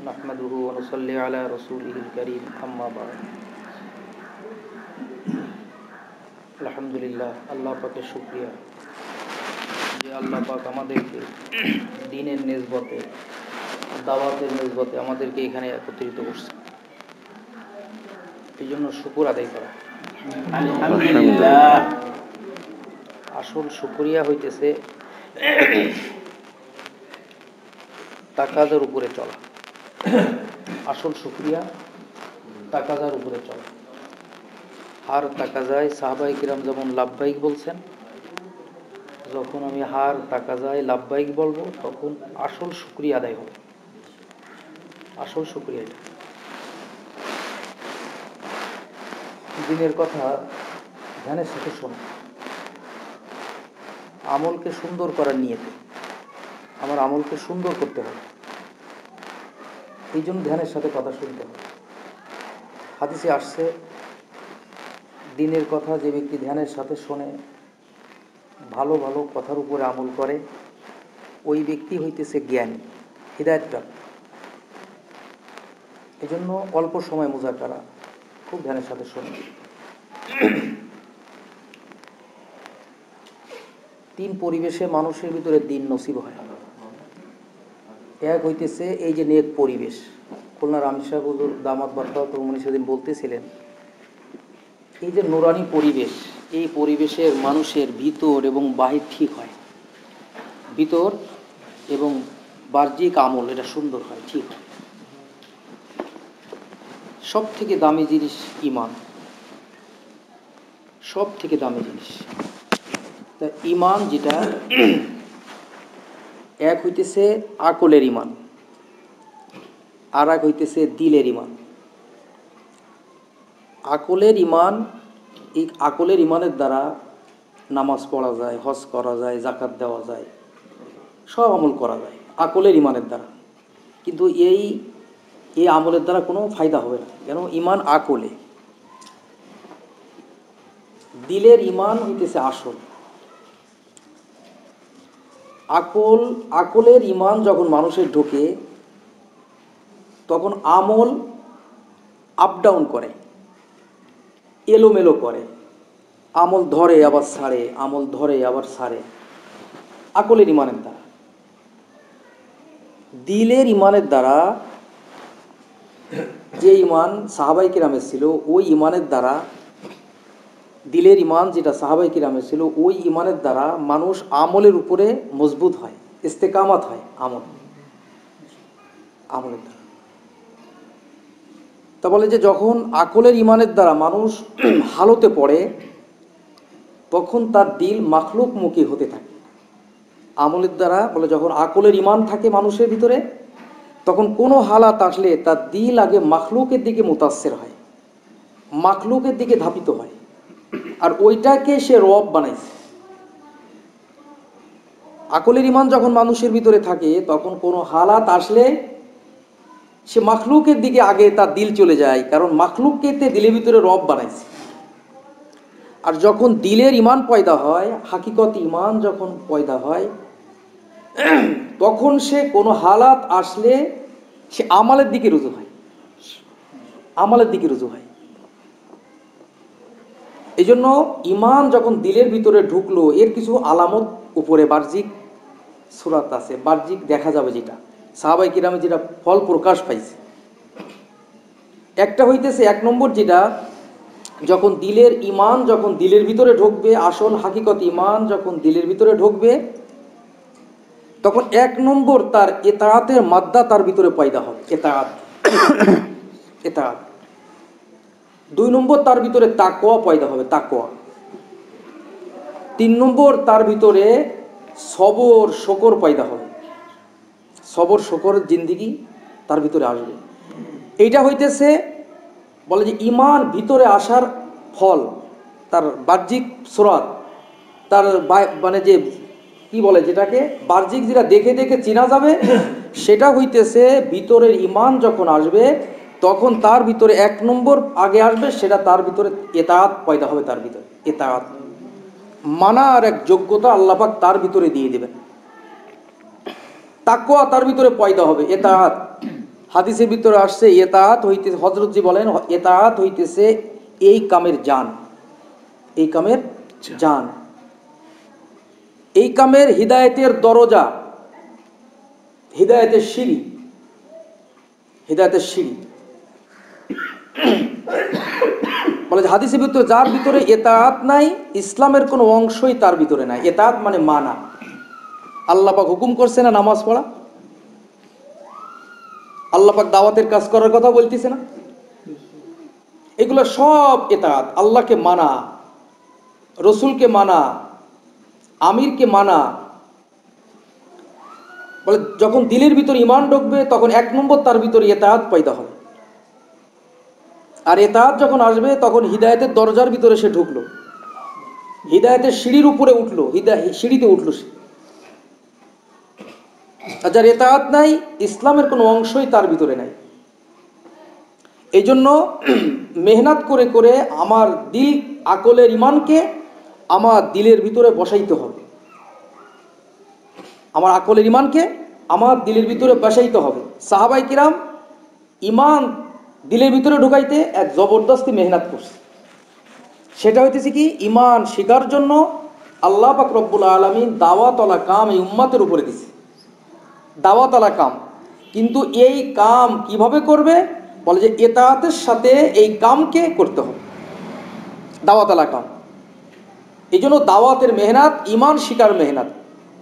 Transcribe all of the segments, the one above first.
نحمده ونصلي على رسوله الكريم أما بعد আলহামদুলিল্লাহ আল্লাহ পাকের শুকরিয়া যে আল্লাহ পাক আমাদেরকে দ্বীনের নিসবতে দাওয়াতের নিসবতে আমাদেরকে এখানে একত্রিত করছে এই জন্য শুকর আদায় করা আলহামদুলিল্লাহ। আসল শুকরিয়া হইতেছে তাকাজার উপরে চলা। আসল শুকরিয়া তাকাজার উপরে চলা। হার তাকাজায় সাহাবায়ে কিরাম যেমন লাব্বাইক বলছেন, যখন আমি হার তাকাজায় লাব্বাইক বলবো তখন আসল শুকরিয়া আদায় হবে। আসল শুকরিয়া এটা। দিনের কথা ধ্যানের সাথে শোনা, আমলকে সুন্দর করার নিয়তে আমার আমলকে সুন্দর করতে হবে, এই জন্য ধ্যানের সাথে কথা শুনতে হবে। হাদিসে আসছে দিনের কথা যে ব্যক্তি ধ্যানের সাথে শোনে, ভালো ভালো কথার উপরে আমল করে, ওই ব্যক্তি হইতেছে জ্ঞানী, হিদায়াতপ্রাপ্ত। এই জন্য অল্প সময় মুজাকারা, খুব ধ্যানের সাথে শোনে। তিন পরিবেশে মানুষের ভিতরে দিন নসিব হয়। এক হইতেছে এই যে নেক পরিবেশ। খুলনার আমির সাহেব হুজুর দামাত বরকাত উনি সেদিন বলতেছিলেন, এই যে নুরানি পরিবেশ, এই পরিবেশের মানুষের ভিতর এবং বাহির ঠিক হয়, ভিতর এবং বাহ্যিক আমল এটা সুন্দর হয়, ঠিক হয়। সব থেকে দামি জিনিস ঈমান, সব থেকে দামি জিনিস। তা ঈমান যেটা, এক হইতেছে আকলের ঈমান, আর এক হইতেছে দিলের ঈমান। আকলের ঈমান, এই আকলের ঈমানের দ্বারা নামাজ পড়া যায়, হজ করা যায়, যাকাত দেওয়া যায়, সব আমল করা যায় আকলের ঈমানের দ্বারা। কিন্তু এই আমলের দ্বারা কোনো ফায়দা হবে না, কেন? ঈমান আকলে। দিলের ঈমান হইতেছে আসল। আকলের ঈমান যখন মানুষের ঢোকে তখন আমল আপ ডাউন করে, এলোমেলো করে, আমল ধরে আবার ছাড়ে, আমল ধরে আবার ছাড়ে, আকলের ঈমানের দ্বারা। দিলের ঈমানের দ্বারা, যে ঈমান সাহাবায়ে কিরামের ছিল, ওই ঈমানের দ্বারা, দিলের ঈমান যেটা সাহাবায়ে কিরামের ছিল, ওই ঈমানের দ্বারা মানুষ আমলের উপরে মজবুত হয়, ইস্তেকামাত হয় আমলের দ্বারা। তা বলে যে যখন আকলের ঈমানের দ্বারা মানুষ হালতে পড়ে তখন তার দিল মাখলুকমুখী হতে থাকে। আমলের দ্বারা বলে যখন আকলের ঈমান থাকে মানুষের ভিতরে, তখন কোনো হালাত আসলে তার দিল আগে মাখলুকের দিকে মুতাসসির হয়, মাখলুকের দিকে ধাবিত হয়, আর ওইটাকে সে রব বানাইছে। আকলের ঈমান যখন মানুষের ভিতরে থাকে তখন কোনো হালাত আসলে সে মাখলুকের দিকে আগে তার দিল চলে যায়, কারণ মাখলুককে দিলের ভিতরে রব বানাইছে। আর যখন দিলের ঈমান পয়দা হয়, হাকিকত ঈমান যখন পয়দা হয়, তখন সে কোনো হালাত আসলে সে আমলের দিকে রুজু হয়, আমলের দিকে রুজু হয়। এই জন্য ঈমান যখন দিলের ভিতরে ঢুকলো, এর কিছু আলামত উপরে বাহ্যিক সূরাত আছে, বাহ্যিক দেখা যাবে, যেটা সাহাবায়ে কিরামে যেটা ফল প্রকাশ পাইছে। একটা হইতেছে, এক নম্বর যেটা, যখন দিলের ঈমান যখন দিলের ভিতরে ঢুকবে, আসল হাকিকত ঈমান যখন দিলের ভিতরে ঢুকবে, তখন এক নম্বর তার ইতাআতের মাদ্দা তার ভিতরে পয়দা হবে, ইতাআত। দুই নম্বর তার ভিতরে তাকওয়া পয়দা হবে, তাকওয়া। তিন নম্বর তার ভিতরে সবর শুকর পয়দা হবে, সবর শুকরের জিন্দেগি তার ভিতরে আসবে। এইটা হইতেছে বলে যে ঈমান ভিতরে আসার ফল, তার বাহ্যিক সূরাত, তার মানে যে কি বলে, যেটাকে বাহ্যিক যেটা দেখে দেখে চেনা যাবে, সেটা হইতেছে ভিতরের ঈমান যখন আসবে তখন তার ভিতরে এক নম্বর আগে আসবে, সেটা তার ভিতরে ইতাআত পয়দা হবে। তার ভিতরে ইতাআত মানার এক যোগ্যতা আল্লাহ পাক তার ভিতরে দিয়ে দেবেন। তাকওয়া তার ভিতরে পয়দা হবে, ইতাআত। হাদিসের ভিতরে আসছে এতাআত হইতে, হযরতজি বলেন এতাআত হইতেছে এই কামের জান, এই কামের জান, এই কামের হিদায়াতের দরজা, হিদায়াতের সিঁড়ি, হিদায়াতের সিঁড়ি। বলে যে হাদিসের ভিতরে যার ভিতরে এতাআত নাই, ইসলামের কোনো অংশই তার ভিতরে নাই। এতাআত মানে মানা। আল্লাহ পাক হুকুম করছে না নামাজ পড়া, আল্লাহ পাক দাওয়াতের কাজ করার কথা বলতেছে না, এগুলো সব এতাআত। আল্লাহকে মানা, রসুলকে মানা, আমিরকে মানা। বলে যখন দিলের ভিতর ঈমান ঢুকবে তখন 1 নম্বর তার ভিতরে এতাআত পয়দা হবে। আর এতাআত যখন আসবে তখন হিদায়াতের দরজার ভিতরে সে ঢুকলো, হিদায়াতের সিঁড়ির উপরে উঠলো, সিঁড়িতে উঠলো সে। আর যার এতাআত নাই, ইসলামের কোনো অংশই তার ভিতরে নাই। এই জন্য মেহনত করে করে আমার দিল, আকলের ঈমানকে আমার দিলের ভিতরে বসাইতে হবে। আমার আকলের ঈমানকে আমার দিলের ভিতরে বসাইতে হবে। সাহাবায়ে কিরাম ঈমান দিলের ভিতরে ঢুকাইতে এক জবরদস্তি মেহনত করছে। সেটা হইতেছে কি, ঈমান শিকার জন্য আল্লাহ পাক রব্বুল আলামিন দাওয়াতওয়ালা কাম এই উম্মতের উপরে দিছে, দাওয়াতওয়ালা কাম। কিন্তু এই কাম কিভাবে করবে? বলে যে এতাআতের সাথে এই কামকে করতে হবে, দাওয়াতওয়ালা কাম। এই জন্য দাওয়াতের মেহনত ঈমান শিকার মেহনত।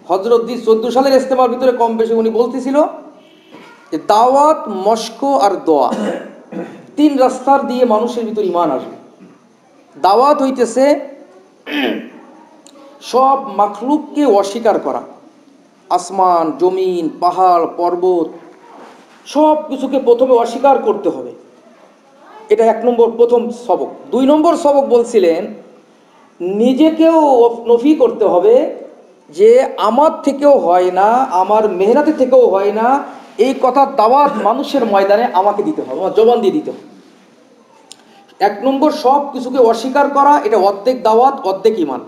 হযরত 14 সালের ইজতেমার ভিতরে কম বেশি উনি বলতেছিল যে দাওয়াত, মস্ক আর দোয়া, 3 রাস্তার দিয়ে মানুষের ভিতর ঈমান আসবে। দাওয়াত হইতেছে সব মাখলুককে অস্বীকার করা, আসমান, জমিন, পাহাড়, পর্বত, সব কিছুকে প্রথমে অস্বীকার করতে হবে। এটা 1 নম্বর প্রথম সবক। 2 নম্বর সবক বলছিলেন নিজেকেও নফি করতে হবে, যে আমার থেকেও হয় না, আমার মেহনতের থেকেও হয় না, এই কথার দাওয়াত মানুষের ময়দানে আমাকে দিতে হবে, আমার জবান দিয়ে দিতে হবে। 1 নম্বর সব কিছুকে অস্বীকার করা, এটা অর্ধেক দাওয়াত, অর্ধেক ঈমান।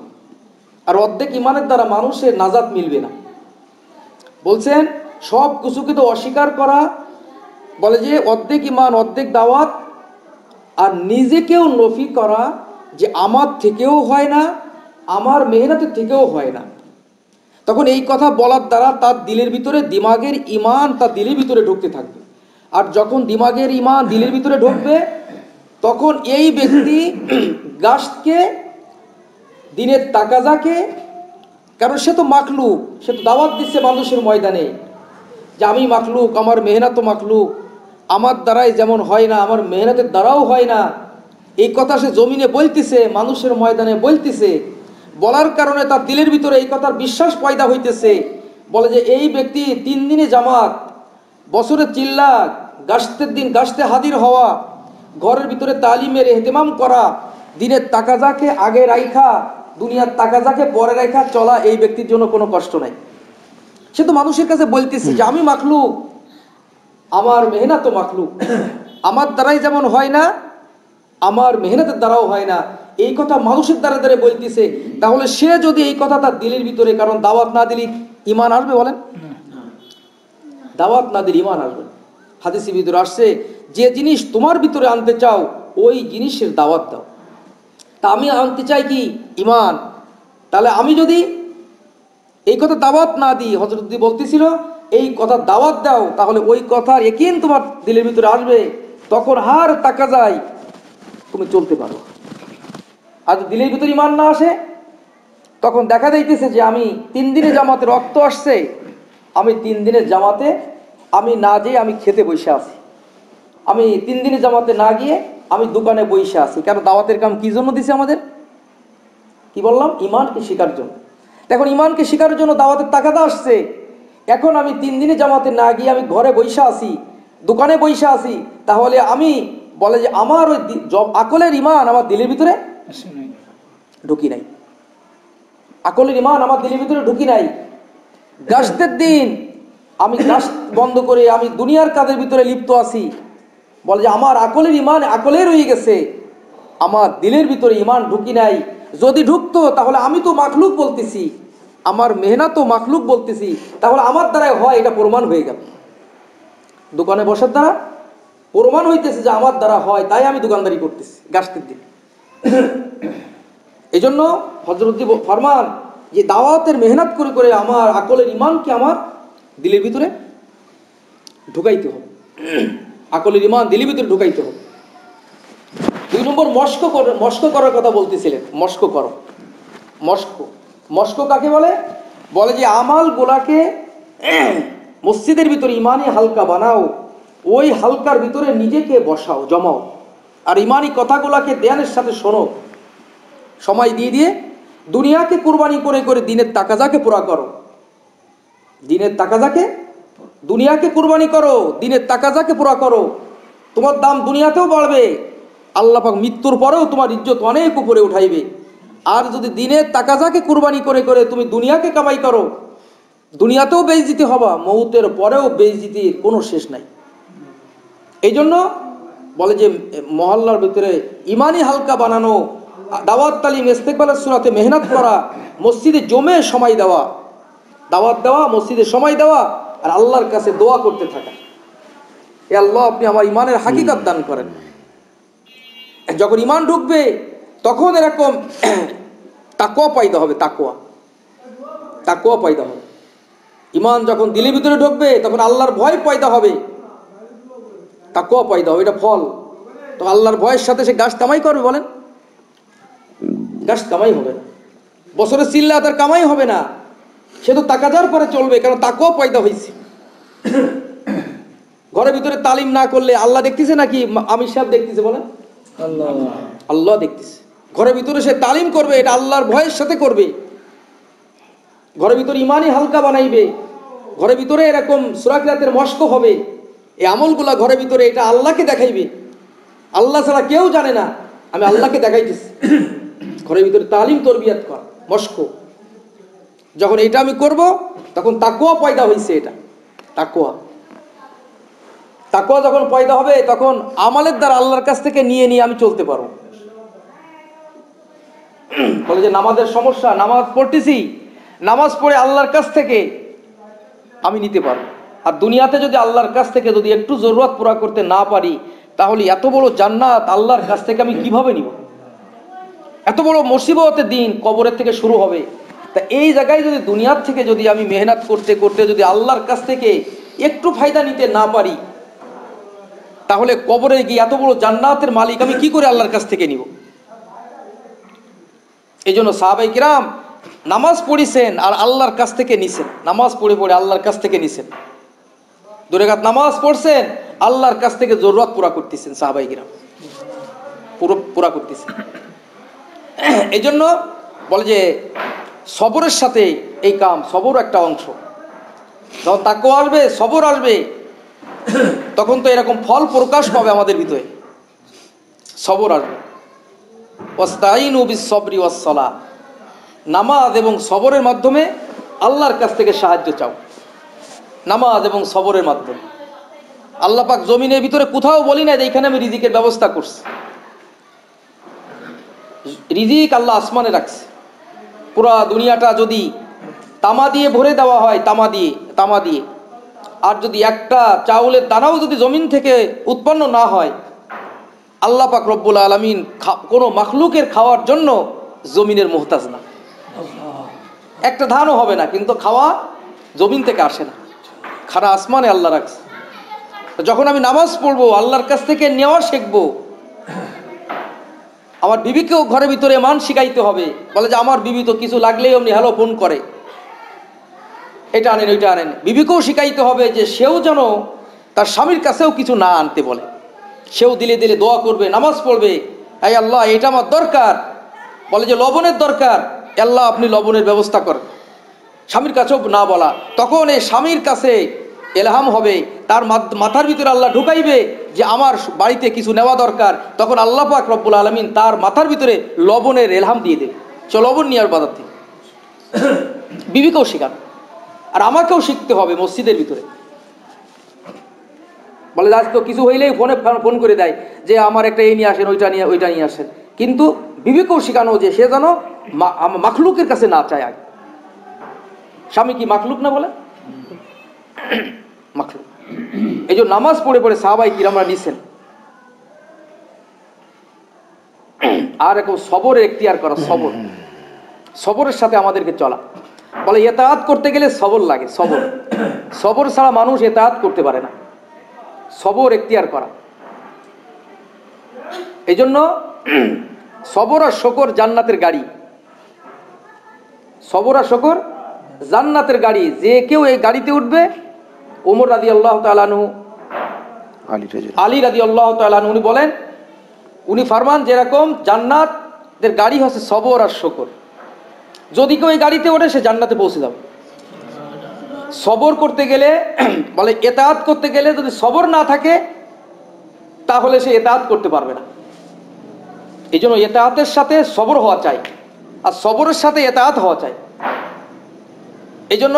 আর অর্ধেক ঈমানের দ্বারা মানুষের নাজাত মিলবে না। বলছেন সব কিছুকে তো অস্বীকার করা, বলে যে অর্ধেক ঈমান অর্ধেক দাওয়াত। আর নিজেকেও নফি করা, যে আমার থেকেও হয় না, আমার মেহনতের থেকেও হয় না। তখন এই কথা বলার দ্বারা তার দিলের ভিতরে, দিমাগের ঈমান তার দিলের ভিতরে ঢুকতে থাকবে। আর যখন দিমাগের ঈমান দিলের ভিতরে ঢুকবে, তখন এই ব্যক্তি গাছকে, দিনের তাকাজাকে, কারণ সে তো মাখলুক, সে তো দাওয়াত দিচ্ছে মানুষের ময়দানে যে আমি মাখলুক, আমার মেহনতও মাখলুক, আমার দ্বারাই যেমন হয় না, আমার মেহনতের দ্বারাও হয় না। এই কথা সে জমিনে বলতেছে, মানুষের ময়দানে বলতেছে। বলার কারণে তার দিলের ভিতরে এই কথার বিশ্বাস পয়দা হইতেছে। বলে যে এই ব্যক্তি 3 দিনে জামাত, বছরে চিল্লা, গাছতের দিন গাছতে হাজির হওয়া, ঘরের ভিতরে তালিমের এহতেমাম করা, দিনের তাকাজাকে আগে রাইখা, দুনিয়ার তাকাজাকে পরে রাইখা চলা, এই ব্যক্তির জন্য কোনো কষ্ট নাই। সে তো মানুষের কাছে বলতেছে যে আমি মাখলুক, আমার মেহনতও মাখলুক, আমার দ্বারাই যেমন হয় না, আমার মেহনতের দ্বারাও হয় না। এই কথা মানুষের দ্বারা দ্বারা বলতেছে। তাহলে সে যদি এই কথা তার দিলের ভিতরে, কারণ দাওয়াত না দিলে ঈমান আসবে? বলেন, দাওয়াত না দিলে ঈমান আসবে। হাদিসের ভিতরে আসছে যে জিনিস তোমার ভিতরে আনতে চাও ওই জিনিসের দাওয়াত দাও। তা আমি আনতে চাই কি? ঈমান। তাহলে আমি যদি এই কথা দাওয়াত না দিই, হযরত বলতেছিল এই কথা দাওয়াত দাও, তাহলে ওই কথার ইয়াকিন তোমার দিলের ভিতরে আসবে, তখন হার তাকা যায় তুমি চলতে পারো। আর দিলের ভিতরে ঈমান না আসে, তখন দেখা যাইতেছে যে আমি 3 দিনে জামাতে রক্ত আসছে, আমি 3 দিনের জামাতে আমি না যেয়ে আমি খেতে বসে আছি, আমি 3 দিনের জামাতে না গিয়ে আমি দোকানে বসে আছি। কারণ দাওয়াতের কাম কি জন্য দিছে আমাদের? কি বললাম? ঈমানকে শিকার জন্য। এখন ঈমানকে শিকারের জন্য দাওয়াতের তাকাদা আসছে। এখন আমি 3 দিনে জামাতে না গিয়ে আমি ঘরে বসে আছি, দোকানে বসে আছি, তাহলে আমি বলে যে আমার ওই আকলের ঈমান আমার দিলের ভিতরে ঢুকি নাই, আকলের ঈমান আমার দিলের ভিতরে ঢুকি নাই। গাছতের দিন আমি গাছ বন্ধ করে আমি দুনিয়ার কাজের ভিতরে লিপ্ত আছি, বলে যে আমার আকলের ঈমান আকলে রয়ে গেছে, আমার দিলের ভিতরে ঈমান ঢুকি নাই। যদি ঢুকতো তাহলে আমি তো মাখলুক বলতেছি, আমার মেহনতও মাখলুক বলতেছি, তাহলে আমার দ্বারাই হয়, এটা প্রমাণ হয়ে গেল। দোকানে বসার দ্বারা প্রমাণ হইতেছে যে আমার দ্বারা হয়, তাই আমি দোকানদারি করতেছি গাছটির দিন। এই জন্য হযরত ফরমান যে দাওয়াতের মেহনত করে করে আমার আকলের ইমানকে আমার দিলের ভিতরে ঢুকাইতে হবে, আকলের ইমান দিলের ভিতরে ঢুকাইতে হবে। 2 নম্বর মস্ক করার কথা বলতেছিলেন। মস্ক করো, মস্ক কাকে বলে? বলে যে আমাল গোলাকে মসজিদের ভিতরে ইমানি হালকা বানাও, ওই হালকার ভিতরে নিজেকে বসাও, জমাও, আর ইমানি কথাগুলাকে ধ্যানের সাথে শোনো। সময় দিয়ে দিয়ে দুনিয়াকে কুরবানি করে করে দিনের তাকাজাকে পুরা করো, দিনের তাকাজাকে, দুনিয়াকে কুরবানি করো, দিনের তাকাজাকে পুরা করো। তোমার দাম দুনিয়াতেও বাড়বে, আল্লাহ পাক মৃত্যুর পরেও তোমার ইজ্জত অনেক উপরে উঠাইবে। আর যদি দিনের তাকাজাকে কুরবানি করে করে তুমি দুনিয়াকে কামাই করো, দুনিয়াতেও বেইজ্জতি হবা, মৌতের পরেও বেইজ্জতির কোনো শেষ নাই। এই জন্য বলে যে মহল্লার ভিতরে ইমানি হালকা বানানো, দাওয়াত তালিম ইস্তেকবালের সুরাতে মেহনত করা, মসজিদে জমে সময় দেওয়া, দাওয়াত দেওয়া, মসজিদে সময় দেওয়া, আর আল্লাহর কাছে দোয়া করতে থাকা, এ আল্লাহ আপনি আমার ইমানের হাকিকত দান করেন। যখন ইমান ঢুকবে তখন এরকম তাকওয়া পয়দা হবে, তাকওয়া পয়দা হবে। ইমান যখন দিলের ভিতরে ঢুকবে তখন আল্লাহর ভয় পয়দা হবে, তাকওয়া পয়দা হবে, এটা ফল। তো আল্লাহর ভয়ের সাথে সে গাছ কামাই করবে, বলেন? গাছ কামাই হবে না, বছরে চিল্লা তার কামাই হবে না, সে তো তাকাজার পরে চলবে, কারণ তাকওয়া পয়দা হয়েছে। ঘরের ভিতরে তালিম না করলে আল্লাহ দেখতেছে নাকি আমির সাহেব দেখতেছে? বলেন, আল্লাহ দেখতেছে। ঘরের ভিতরে সে তালিম করবে, এটা আল্লাহর ভয়ের সাথে করবে। ঘরের ভিতরে ইমানি হালকা বানাইবে, ঘরের ভিতরে এরকম সূরা কিরাতের মস্ক হবে, এই আমলগুলা ঘরের ভিতরে এটা আল্লাহকে দেখাইবে। আল্লাহ ছাড়া কেউ জানে না, আমি আল্লাহকে দেখাইতেছি। ঘরের ভিতরে তালিম তরবিয়াত কর, মস্ক, যখন এটা আমি করব তখন তাকওয়া পয়দা হইছে। এটা তাকওয়া যখন পয়দা হবে তখন আমলের দ্বারা আল্লাহর কাছ থেকে নিয়ে নিয়ে আমি চলতে পারবো। বলে যে নামাজের সমস্যা, নামাজ পড়তেছি, নামাজ পড়ে আল্লাহর কাছ থেকে আমি নিতে পারবো। আর দুনিয়াতে যদি আল্লাহর কাছ থেকে যদি একটু জরুরত পুরা করতে না পারি, তাহলে এত বড় জান্নাত আল্লাহর কাছ থেকে আমি কিভাবে নিব? এত বড় মুসিবতের দিন কবরের থেকে শুরু হবে। তা এই জায়গায় যদি দুনিয়ার থেকে যদি আমি মেহনত করতে করতে যদি আল্লাহর কাছ থেকে একটু ফায়দা নিতে না পারি, তাহলে কবরে গিয়ে এত বড় জান্নাতের মালিক আমি কি করে আল্লাহর কাছ থেকে নিব? এই জন্য সাহাবায়ে কিরাম নামাজ পড়িছেন আর আল্লাহর কাছ থেকে নিছেন, নামাজ পড়ে পড়ে আল্লাহর কাছ থেকে নিছেন। 2 রাকাত নামাজ পড়ছেন, আল্লাহর কাছ থেকে জরুরত পুরা করতেছেন, সাহাবায়ে কিরাম পুরা করতেছেন। এই জন্য বলে যে সবরের সাথে এই কাম, সবর একটা অংশ। যখন তাকওয়া আসবে, সবর আসবে, তখন তো এরকম ফল প্রকাশ পাবে আমাদের ভিতরে, সবর আসবে। ওয়াস্তাইনু বিস-সাবরি ওয়াস-সালাহ, নামাজ এবং সবরের মাধ্যমে আল্লাহর কাছ থেকে সাহায্য চাও, নামাজ এবং সবরের মাধ্যমে। আল্লাহ পাক জমিনের ভিতরে কোথাও বলি না যে এখানে আমি রিজিকের ব্যবস্থা করছি। রিজিক আল্লাহ আসমানে রাখছে। পুরা দুনিয়াটা যদি তামা দিয়ে ভরে দেওয়া হয়, তামা দিয়ে, আর যদি একটা চাউলের দানাও যদি জমিন থেকে উৎপন্ন না হয়, আল্লাহ পাক রব্বুল আলামিন কোনো মাখলুকের খাওয়ার জন্য জমিনের মুহতাজ না। একটা ধানও হবে না, কিন্তু খাওয়া জমিন থেকে আসে না, খানা আসমানে আল্লাহ রাখছে। যখন আমি নামাজ পড়বো, আল্লাহর কাছ থেকে নেওয়া শিখবো। আমার বিবিকেও ঘরের ভিতরে মান শিখাইতে হবে। বলে যে আমার বিবি তো কিছু লাগলেই অমনি হ্যালো ফোন করে, এটা আনেন ওইটা আনেন। বিবিকেও শিখাইতে হবে যে সেও যেন তার স্বামীর কাছেও কিছু না আনতে বলে, সেও দিলে দিলে দোয়া করবে, নামাজ পড়বে, এই আল্লাহ এটা আমার দরকার। বলে যে লবণের দরকার, আল্লাহ আপনি লবণের ব্যবস্থা করেন। স্বামীর কাছেও না বলা, তখন এই স্বামীর কাছে এলহাম হবে, তার মাথার ভিতরে আল্লাহ ঢুকাইবে যে আমার বাড়িতে কিছু নেওয়া দরকার। তখন আল্লাহ পাক রব্বুল আলামিন তার মাথার ভিতরে লবণের এলহাম দিয়ে দেবে, চল লবণ নিয়ে আর বাজার থেকে। বিবিকেও শেখান, আর আমাকেও শিখতে হবে মসজিদের ভিতরে। বলে আজ তো কিছু হইলেই ফোন করে দেয় যে আমার একটা এই নিয়ে আসেন, ওইটা নিয়ে আসেন। কিন্তু বিবিকেও শেখানো যে সে যেন মাখলুকের কাছে না চায় আগে। স্বামী কি মাখলুক না? বলে মাখলুক। এই যে নামাজ পড়ে পড়ে সাহাবায়ে কিরামরা নিছেন। আর এরকম সবরের এখতিয়ার করা, সবর, সবরের সাথে আমাদেরকে চলা। বলে ইতাআত করতে গেলে সবর লাগে, সবর, সবর ছাড়া মানুষ ইতাআত করতে পারে না। সবর এখতিয়ার করা, এই জন্য সবর আর শুকর জান্নাতের গাড়ি। সবর আর শুকর জান্নাতের গাড়ি। যে কেউ এই গাড়িতে উঠবে, ওমর রাদিয়াল্লাহু তাআলা আনহু, আলী রাদিয়াল্লাহু তাআলা আনহু উনি বলেন, উনি ফরমান যেরকম জান্নাতের গাড়ি হচ্ছে সবর আর শুকর, যদি কেউ এই গাড়িতে ওঠে সে জান্নাতে পৌঁছে যাবে। সবর করতে গেলে বলে ইতাআত করতে গেলে যদি সবর না থাকে তাহলে সে ইতাআত করতে পারবে না। এই জন্য ইতাআতের সাথে সবর হওয়া চাই, আর সবরের সাথে ইতাআত হওয়া চাই। এই জন্য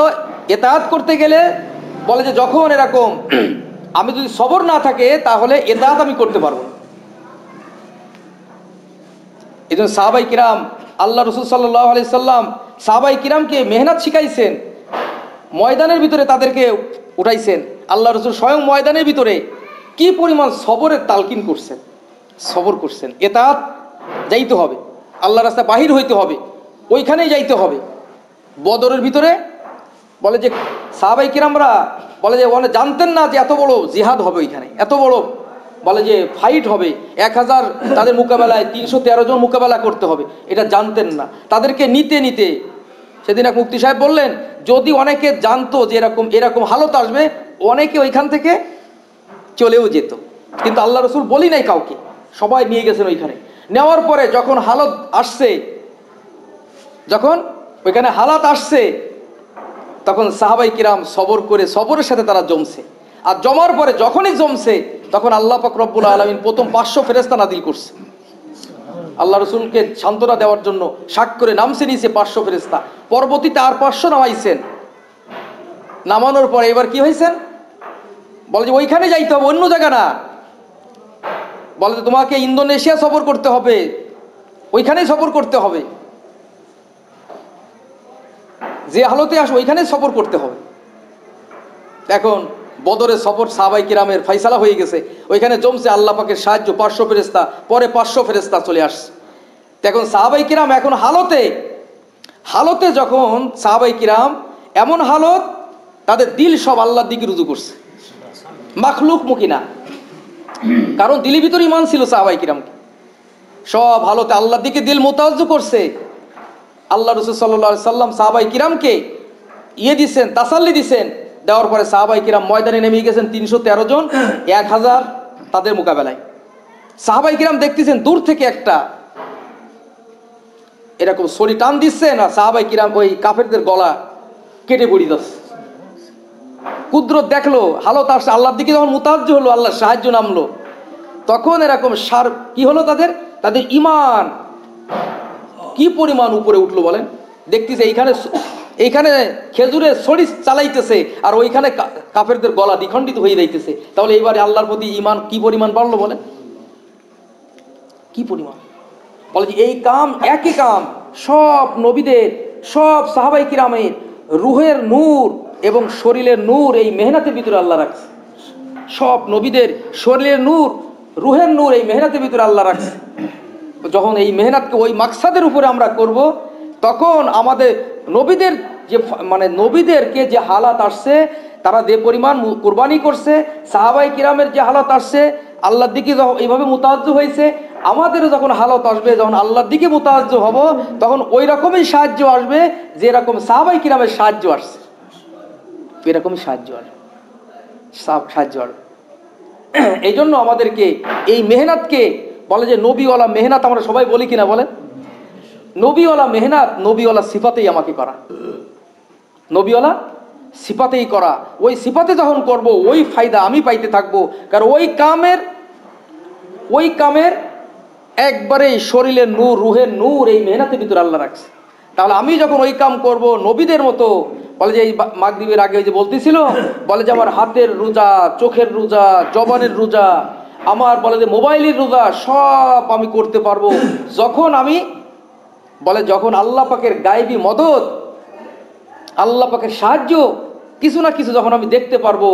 ইতাআত করতে গেলে বলে যে যখন এরকম আমি যদি সবর না থাকে তাহলে ইতাআত আমি করতে পারবো না। এই জন্য সাহাবায়ে কিরাম, আল্লাহ রাসূল সাল্লাল্লাহু আলাইহি সাল্লাম সাহাবায়ে কিরামকে মেহনত শিখাইছেন, ময়দানের ভিতরে তাদেরকে উঠাইছেন। আল্লাহ রাসূল স্বয়ং ময়দানের ভিতরে কি পরিমাণ সবরের তালকিন করছেন, সবর করছেন। ইতাআত যাইতে হবে, আল্লাহর রাস্তায় বাহির হইতে হবে, ওইখানেই যাইতে হবে। বদরের ভিতরে বলে যে সাহাবায়ে কিরামরা বলে যে ওখানে জানতেন না যে এত বড় জিহাদ হবে, ওইখানে এত বড় বলে যে ফাইট হবে, 1000 তাদের মোকাবেলায় 313 জন মোকাবেলা করতে হবে, এটা জানতেন না। তাদেরকে নিতে নিতে সেদিন এক মুফতি সাহেব বললেন, যদি অনেকে জানতো যে এরকম এরকম হালত আসবে, অনেকে ওইখান থেকে চলেও যেত, কিন্তু আল্লাহ রাসূল বলি নাই কাউকে, সবাই নিয়ে গেছেন ওইখানে। নেওয়ার পরে যখন হালত আসছে, যখন ওইখানে হালাত আসছে, তখন সাহাবায়ে কিরাম সবর করে সবরের সাথে তারা জমছে। আর জমার পরে যখনই জমছে তখন আল্লাহ পাক রব্বুল আলামিন প্রথম 500 ফেরেশতা নাজিল করছে আল্লাহ রাসূলকে সান্ত্বনা দেওয়ার জন্য। শাক করে নামছে নিচে 500 ফেরেশতা, পরবর্তীতে আর 500 নামাইছেন। নামানোর পরে এবার কি হয়েছেন, বলে যে ওইখানে যাইতে হবে, অন্য জায়গা না। বলে যে তোমাকে ইন্দোনেশিয়া সফর করতে হবে, ওইখানেই সফর করতে হবে, যে হালতে আসো ওইখানেই সফর করতে হবে। এখন বদরের সফর সাহাবায়ে কিরামের ফয়সালা হয়ে গেছে, ওইখানে জমছে আল্লাহ পাকের সাহায্য, 500 ফেরেশতা, পরে 500 ফেরেশতা চলে আসছে। এখন সাহাবায়ে কিরাম এখন হালতে যখন সাহাবায়ে কিরাম এমন হালত, তাদের দিল সব আল্লাহর দিকে রুজু করছে, মাখলুক মুখী না। কারণ দিলের ভিতর ঈমান ছিল সাহাবায়ে কিরামকে, সব হালতে আল্লাহর দিকে দিল মুতাওয়াজ্জু করছে। আল্লাহ রাসূল সাল্লাল্লাহু আলাইহি সাল্লাম সাহাবায়ে কিরামকে দিছেন, তাসাল্লি দিছেন। দেওয়ার পরে সাহাবায়ে কিরাম ময়দানে নেমে গেছেন, 313 জন 1000 তাদের মোকাবেলায়। সাহাবায়ে কিরাম দেখতেছেন দূর থেকে একটা এরকম ছড়ি টান দিচ্ছে না, সাহাবায়ে কিরাম ওই কাফেরদের গলা কেটে পড়ি যাচ্ছে। কুদরত দেখলো, হালত আসছে, আল্লাহর দিকে যখন মুতাওয়াজ্জু হলো, আল্লাহর সাহায্য নামলো, তখন এরকম কি হলো, তাদের ঈমান কি পরিমাণ উপরে উঠলো বলেন। দেখতেছে এইখানে খেজুরের ছড়ি চালাইতেছে, আর ওইখানে কাফেরদের গলা দ্বিখণ্ডিত হয়ে যাইতেছে। তাহলে এইবারে আল্লাহর প্রতি ঈমান কি পরিমাণ বাড়লো বলেন, কি পরিমাণ। বলে যে এই কাম, একই কাম সব নবীদের, সব সাহাবায়ে কিরামের রুহের নূর এবং শরীরের নূর এই মেহনতের ভিতরে আল্লাহ রাখছে। সব নবীদের শরীরের নূর, রুহের নূর এই মেহনতের ভিতরে আল্লাহ রাখছে। যখন এই মেহনতকে ওই মাকসাদের উপরে আমরা করব, তখন আমাদের নবীদের যে নবীদেরকে যে হালাত আসছে, তারা যে পরিমাণ কুরবানি করছে, সাহাবায়ে কিরামের যে হালাত আসছে, আল্লাহর দিকে যখন এইভাবে মুতাওয়াজ্জু হয়েছে, আমাদেরও যখন হালত আসবে, যখন আল্লাহর দিকে মুতাওয়াজ্জু হব, তখন ওই রকমই সাহায্য আসবে যেরকম সাহাবায়ে কিরামের সাহায্য আসছে, এরকমই সাহায্য আসবে। এই জন্য আমাদেরকে এই মেহনতকে বলে যে নবীওয়ালা মেহনত, আমরা সবাই বলি কিনা বলেন, নবীওয়ালা মেহনত নবীওয়ালা সিফাতেই আমাকে করা, নবীওয়ালা সিফাতেই করা। ওই সিফাতে যখন করব, ওই ফায়দা আমি পাইতে থাকবো। কারণ ওই কামের একবারে শরীরের নূর, রুহের নূর এই মেহনতের ভিতরে আল্লাহ রাখছে। তাহলে আমি যখন ওই কাম করব নবীদের মতো, বলে যে এই মাগরিবের আগে যে বলতেছিল, বলে যে আমার হাতের রোজা, চোখের রোজা, জবানের রোজা, আমার বলে যে মোবাইলের রোজা, সব আমি করতে পারবো যখন আল্লাহ পাকের গায়েবী মদদ, আল্লাহ পাকের সাহায্য কিছু না কিছু যখন আমি দেখতে পারবো,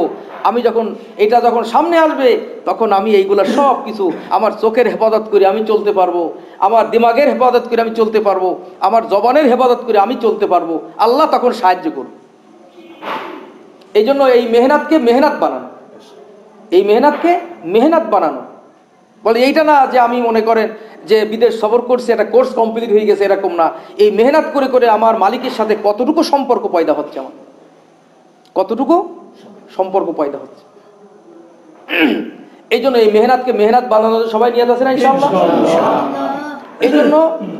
আমি যখন এটা যখন সামনে আসবে, তখন আমি এইগুলো সব কিছু আমার চোখের হেফাজত করে আমি চলতে পারবো, আমার দিমাগের হেফাজত করে আমি চলতে পারবো, আমার জবানের হেফাজত করে আমি চলতে পারবো। আল্লাহ তখন সাহায্য করবে। এই জন্য এই মেহনতকে মেহনত বানানো, এই মেহনতকে মেহনত বানানো। বলে এইটা না যে আমি মনে করেন যে বিদেশ সফর করছি, একটা কোর্স কমপ্লিট হয়ে গেছে, এরকম না। এই মেহনত করে করে আমার মালিকের সাথে কতটুকু সম্পর্ক পয়দা হচ্ছে, আমার কতটুকু সম্পর্ক পয়দা হচ্ছে। এই জন্য এই মেহনতকে মেহনত বানানোর সবাই নিয়ে আসে না ইনশাআল্লাহ। এই জন্য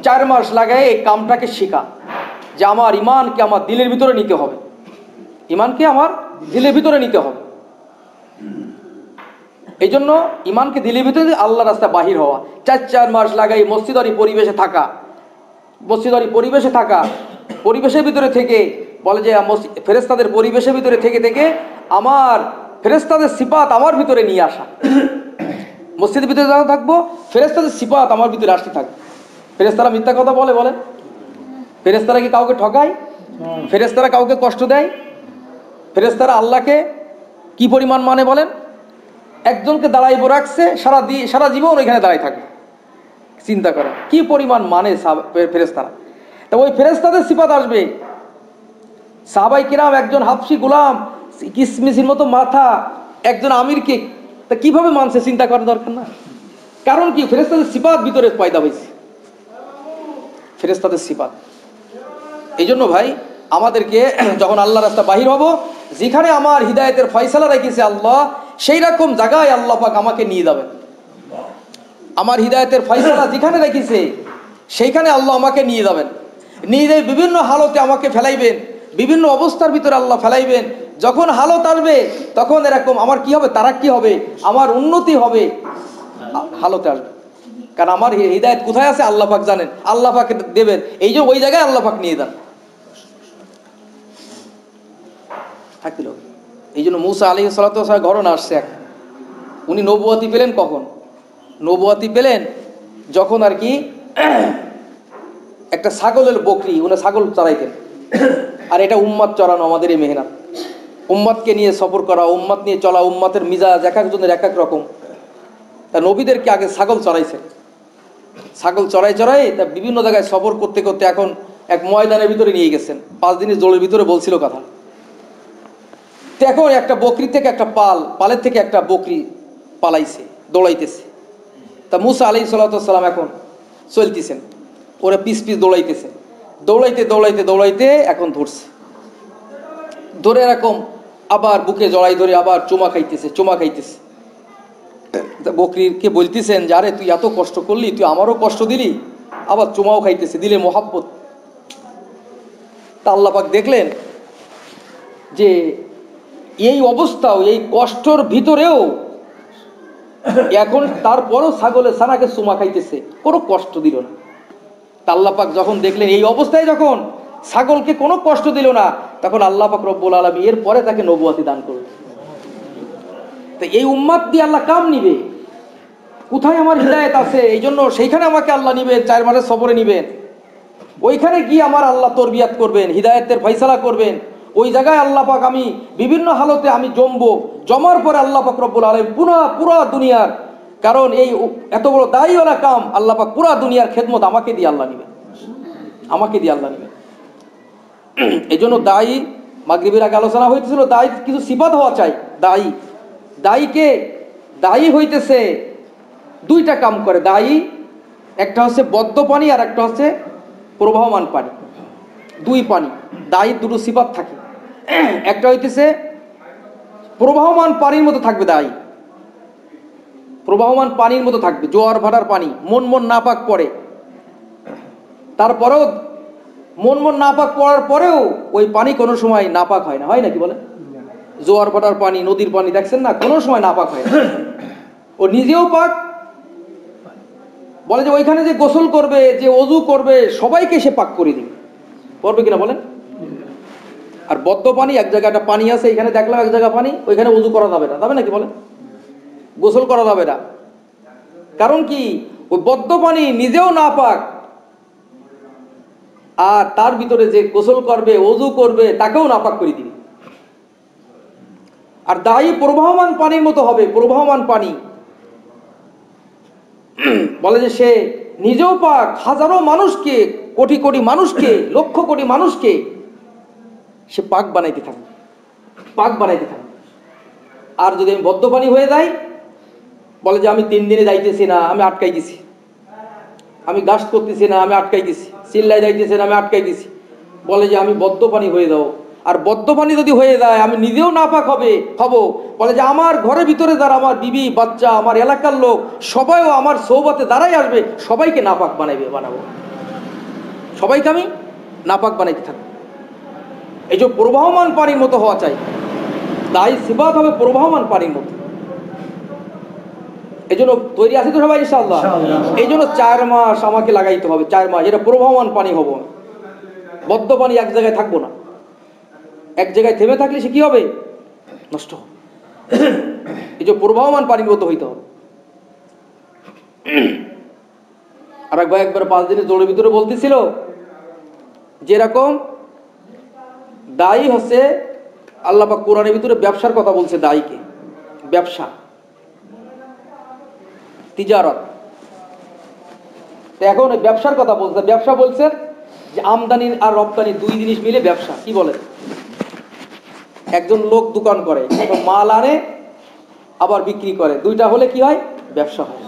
4 মাস লাগায় এই কামটাকে শেখা, যে আমার ইমানকে আমার দিলের ভিতরে নিতে হবে, ইমানকে আমার দিলের ভিতরে নিতে হবে। এই জন্য ইমানকে দিলের ভিতরে আল্লাহ রাস্তা বাহির হওয়া। 4 মাস লাগাই মসজিদারি পরিবেশে থাকা, মসজিদারি পরিবেশে থাকা, পরিবেশের ভিতরে থেকে বলে যে ফেরেশতাদের পরিবেশের ভিতরে থেকে থেকে আমার ফেরেশতাদের সিফাত আমার ভিতরে নিয়ে আসা। মসজিদের ভিতরে যখন থাকবো, ফেরেশতাদের সিফাত আমার ভিতরে আসতে থাকবে। ফেরেশতারা মিথ্যা কথা বলে? বলে ফেরেশতারা কি কাউকে ঠকায়? ফেরেশতারা কাউকে কষ্ট দেয়? ফেরেশতারা আল্লাহকে কি পরিমাণ মানে বলেন? একজনকে দাঁড়াইব রাখছে, সারা জীবন ওইখানে দাঁড়াই থাকে। চিন্তা করেন কি পরিমাণ মানে ফেরেশতারা। তা ওই ফেরেশতাদের সিফাত আসবে। সাহাবাই কিরাম, একজন হাবশি গোলাম, কিসমিসির মতো মাথা, একজন আমিরকে তা কিভাবে মানছে চিন্তা করার দরকার না? কারণ কি? ফেরেশতাদের সিফাত ভিতরে পয়দা হয়েছে, ফেরেশতাদের সিফাত। এই জন্য ভাই আমাদেরকে যখন আল্লাহ রাস্তা বাহির হব, যেখানে আমার হিদায়তের ফয়সালা রেখেছে আল্লাহ, সেই রকম জায়গায় আল্লাহ পাক আমাকে নিয়ে যাবেন। আমার হিদায়তের ফয়সালা যেখানে রেখেছে সেইখানে আল্লাহ আমাকে নিয়ে যাবেন। নিয়ে যেয়ে বিভিন্ন হালতে আমাকে ফেলাইবেন, বিভিন্ন অবস্থার ভিতরে আল্লাহ ফেলাইবেন। যখন হালত আসবে তখন এরকম আমার কি হবে? তারাক্কি হবে, আমার উন্নতি হবে হালতে আসবে। কারণ আমার হিদায়ত কোথায় আছে আল্লাহ পাক জানেন, আল্লাহ পাক দেবেন। এই যে ওই জায়গায় আল্লাহ পাক নিয়ে যান থাকিল। এই জন্য মুসা আলাইহিস সালাতু ওয়াস সালাম ঘটনা আসছে এক, উনি নবুয়তি পেলেন কখন? নবুয়তি পেলেন যখন আর কি একটা ছাগলের বকরি, উনি ছাগল চড়াইতেন। আর এটা উম্মাত চড়ানো, আমাদের এই মেহনত, উম্মাতকে নিয়ে সফর করা, উম্মাত নিয়ে চলা, উম্মাতের মিজাজ এক একজনের এক এক রকম। তা নবীদেরকে আগে ছাগল চড়াইছে, ছাগল চড়াই চড়াই তা বিভিন্ন জায়গায় সফর করতে করতে এখন এক ময়দানের ভিতরে নিয়ে গেছেন। 5 দিনের জোরের ভিতরে বলছিল কথা। তো এখন একটা বকরি থেকে একটা পালের থেকে একটা বকরি পালাইছে, দৌড়াইতেছে। তা মুসা আলাইহিস সালাতু ওয়াস সালাম এখন চলতেছেন, ওরা পিস পিস দৌড়াইতেছে। দৌড়াইতে দৌড়াইতে দৌড়াইতে এখন ধরছে, ধরে এরকম আবার বুকে জড়াই ধরে আবার চুমা খাইতেছে, চুমা খাইতেছে। বকরিকে বলতেছেন যে আরে তুই এত কষ্ট করলি, তুই আমারও কষ্ট দিলি, আবার চুমাও খাইতেছে, দিলে মোহাব্বত। তা আল্লাহ পাক দেখলেন যে এই অবস্থাও, এই কষ্টর ভিতরেও এখন তারপরও ছাগলের ছানাকে চুমা খাইতেছে, কোনো কষ্ট দিল না। তা আল্লাহ পাক যখন দেখলেন এই অবস্থায় যখন ছাগলকে কোনো কষ্ট দিল না, তখন আল্লাহ পাক রব্বুল আলামিন এরপরে তাকে নবুয়তি দান করলেন। তো এই উম্মাত দিয়ে আল্লাহ কাম নিবে, কোথায় আমার হিদায়ত আছে, এই জন্য সেইখানে আমাকে আল্লাহ নিবেন, 4 মাসের সফরে নিবেন। ওইখানে গিয়ে আমার আল্লাহ তরবিয়াত করবেন, হিদায়তের ফয়সালা করবেন। ওই জায়গায় আল্লাহ পাক আমি বিভিন্ন হালতে আমি জমবো, জমার পরে আল্লাহ পাক রব্বুল আলামিন পুরা দুনিয়ার, কারণ এই এত বড় দায়ীওয়ালা কাম আল্লাহ পাক পুরা দুনিয়ার খেদমত আমাকে দিয়ে আল্লাহ নিবেন, আমাকে দিয়ে আল্লাহ নিবেন। এই জন্য দায়ী, মাগরিবের আগে আলোচনা হইতেছিল, দায়ী কিছু সিফাত হওয়া চাই। দায়ী হইতেছে 2টা কাম করে দায়ী, একটা হচ্ছে বদ্ধ পানি আর একটা হচ্ছে প্রবাহমান পানি। 2 পানি, দায়ীর 2টো সিফাত থাকে। একটা হইতেছে প্রবাহমান পানির মতো থাকবে দায়ী, প্রবাহমান পানির মতো থাকবে, জোয়ার ভাটার পানি, মন নাপাক পড়ে, তারপরেও মন নাপাক পড়ার পরেও ওই পানি কোনো সময় নাপাক হয় না, হয় নাকি বলে? জোয়ার ভাটার পানি, নদীর পানি দেখছেন না, কোনো সময় নাপাক হয় না, ও নিজেও পাক। বলে যে ওইখানে যে গোসল করবে, যে ওযু করবে, সবাইকে সে পাক করে দিবে, করবে কিনা বলেন? আর বদ্ধ পানি, এক জায়গায় একটা পানি আছে, এখানে দেখলাম এক জায়গা পানি, ওইখানে ওযু করা যাবে না, যাবে নাকি বলেন? গোসল করা যাবে না। কারণ কি? ওই বদ্ধ পানি নিজেও না পাক, আর তার ভিতরে যে গোসল করবে, ওযু করবে, তাকেও নাপাক করে দিবে। আর দায়ী প্রবাহমান পানির মতো হবে, প্রবাহমান পানি। বলে যে সে নিজেও পাক, হাজারো মানুষকে, কোটি কোটি মানুষকে, লক্ষ কোটি মানুষকে সে পাক বানাইতে থাকবে, পাক বানাইতে থাকবে। আর যদি আমি বদ্ধ পানি হয়ে যাই, বলে যে আমি 3 দিনে যাইতেছি না, আমি আটকাই গেছি, আমি গাছ করতেছি না, আমি আটকাই গেছি, চিল্লাই যাইতেছি না, আমি আটকাই গেছি। বলে যে আমি বদ্ধ পানি হয়ে যাও। আর বদ্ধ পানি যদি হয়ে যায়, আমি নিজেও নাপাক হব। বলে যে আমার ঘরের ভিতরে যারা আমার বিবি বাচ্চা, আমার এলাকার লোক সবাইও আমার সৌবতে দ্বারাই আসবে, সবাইকে নাপাক বানাবো, সবাইকে আমি নাপাক বানাইতে থাকবো। এই যে প্রবাহমান পানির মতো হওয়া চাই, দায়ী সিফাত হবে প্রবাহমান পানির মতো। এই জন্য তৈরি আছে তো সবাই ইনশাআল্লাহ? এই জন্য 4 মাস আমাকে লাগাইতে হবে, 4 মাস। এটা প্রবাহমান পানি হবো, বদ্ধ পানি এক জায়গায় থাকবো না। এক জায়গায় থেমে থাকলে সে কি হবে? নষ্ট হবে। এই যে প্রবাহমান পানির মতো হইতে হবে। আর একবার 5 দিনের জোরের ভিতরে বলতেছিল যেরকম দায়ী হচ্ছে, আল্লাহ পাক কোরআনের ভিতরে ব্যবসার কথা বলছে, দায়ীকে ব্যবসা, তিজারত। এখন ব্যবসার কথা বলছে, ব্যবসা বলছে যে আমদানি আর রপ্তানি 2 জিনিস মিলে ব্যবসা। কি বলে? একজন লোক দোকান করে, মাল আনে আবার বিক্রি করে, 2টা হলে কি হয়? ব্যবসা হয়।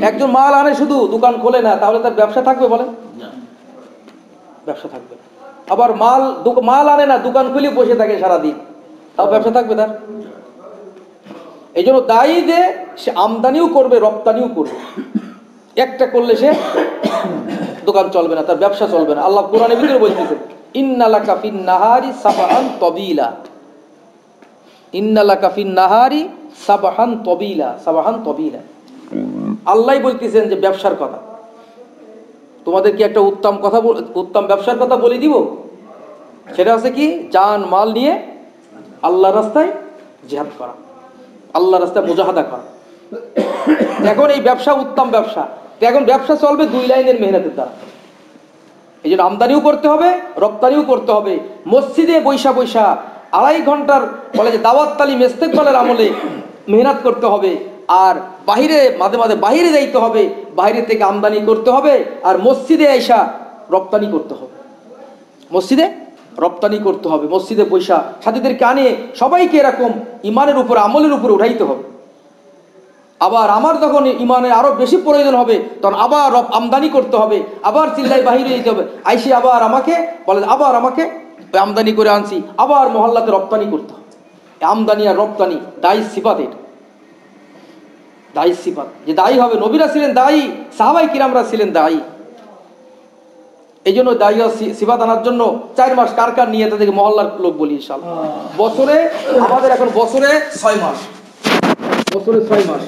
একজন মাল আনে শুধু, দোকান খোলে না, তাহলে তার ব্যবসা থাকবে? বলেন, ব্যবসা থাকবে। আবার মাল আনে না, দোকান খুলে বসে থাকে সারাদিন, তাও ব্যবসা থাকবে তার? এই জন্য দায়ী যে সে আমদানিও করবে রপ্তানিও করবে, একটা করলে সে দোকান চলবে না, তার ব্যবসা চলবে না। আল্লাহ কোরআনের ভিতরে বলতেছে ইন্নালাকা ফিন নাহারি সাবহান তবিলা, ইন্নালাকা ফিন নাহারি সাবহান তবিলা, সাবহান তবিলা। আল্লাহ বলতেছেন যে ব্যবসার কথা। তোমাদের কি একটা উত্তম ব্যবসার কথা বলে দিব? সেটা হচ্ছে কি? জান মাল নিয়ে আল্লাহর রাস্তায় জিহাদ করা, আল্লাহর রাস্তায় মুজাহাদা করা। এখন এই ব্যবসা উত্তম ব্যবসা। এখন ব্যবসা চলবে 2 লাইনের মেহনতের দ্বারা। এই জন্য আমদানিও করতে হবে, রপ্তানিও করতে হবে। মসজিদে বৈশা 2.5 ঘন্টার বলে যে দাওয়াত তালিম ইস্তেকবালের আমলে মেহনত করতে হবে। আর বাহিরে মাঝে মাঝে বাহিরে যাইতে হবে, বাইরে থেকে আমদানি করতে হবে। আর মসজিদে আইসা রপ্তানি করতে হবে, মসজিদে রপ্তানি করতে হবে। মসজিদে বৈশা সাথীদেরকে আনে সবাইকে এরকম ইমানের উপর, আমলের উপরে উঠাইতে হবে। আবার আমার যখন ইমানের আরো বেশি প্রয়োজন হবে, তখন আবার আমদানি করতে হবে, আবার চিল্লাই বাহিরে যেতে হবে। আইসি আবার আমাকে বলে, আবার আমাকে আমদানি করে আনছি, আবার মহল্লাতে রপ্তানি করতে হবে। আমদানি আর রপ্তানি দায়ী সিফাত, এটা দায়ী সিফাত। যে দায়ী হবে, নবীরা ছিলেন দায়ী, সাহাবাই কিরামরা ছিলেন দায়ী। এই জন্য দায়ী সিফাত আনার জন্য 4 মাস কার কার নিয়ে তাদেরকে মহল্লার লোক বলি ইনশাআল্লাহ। বছরে আমাদের এখন বছরে 6 মাস, বছরে 6 মাস।